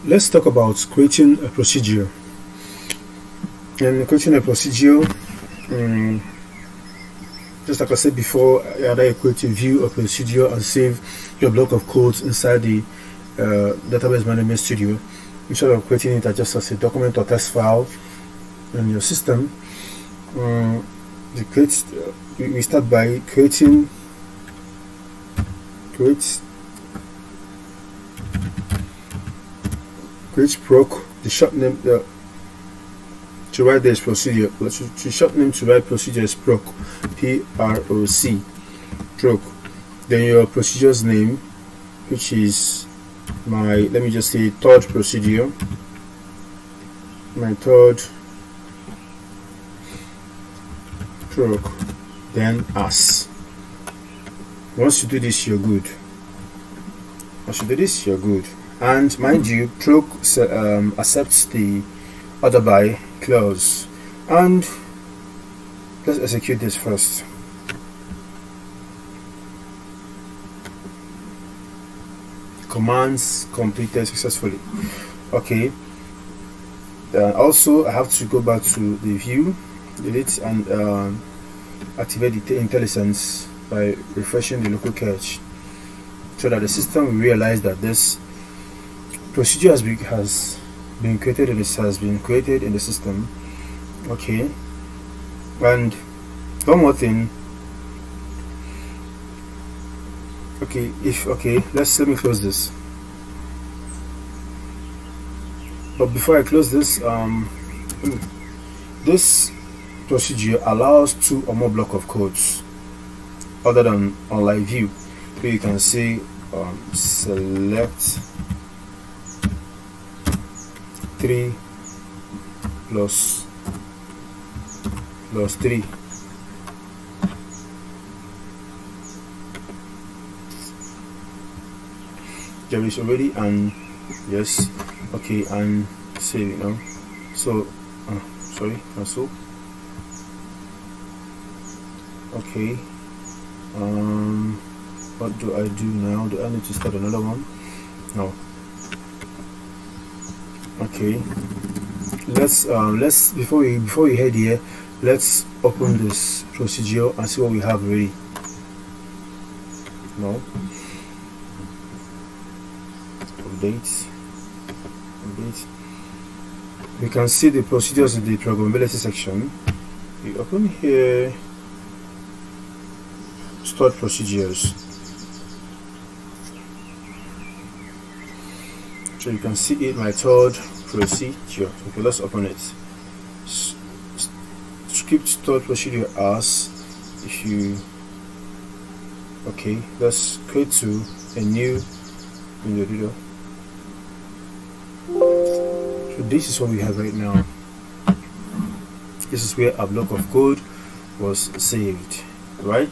Let's talk about creating a procedure. And creating a procedure, just like I said before, either you create a view of procedure and save your block of codes inside the database management studio instead of creating it just as a document or text file in your system. We start by create proc, the short name to write this procedure. The short name to write procedure is proc, P-R-O-C, proc. Then your procedure's name, which is let me just say third procedure, my third proc, then as. Once you do this, you're good. And mind you, proc accepts the order by clause. And let's execute this first. Commands completed successfully. Okay. Also, I have to go back to the view, delete, and activate the IntelliSense by refreshing the local cache, so that the system will realize that this procedure has been created in the system. Okay. And one more thing. Let me close this. But before I close this, this procedure allows 2 or more block of codes other than on live view. So you can say select 3 plus 3. There is already and yes, okay, and save it now. So sorry, cancel. Okay, what do I do now? Do I need to start another one? No. Okay, let's before we head here, let's open this procedure and see what we have ready. No. Update. We can see the procedures in the programmability section. We open here, stored procedures. So you can see it, my third procedure. Okay, let's open it. Script stored procedure as, if you, okay, let's create to a new window. So this is what we have right now. This is where a block of code was saved, right?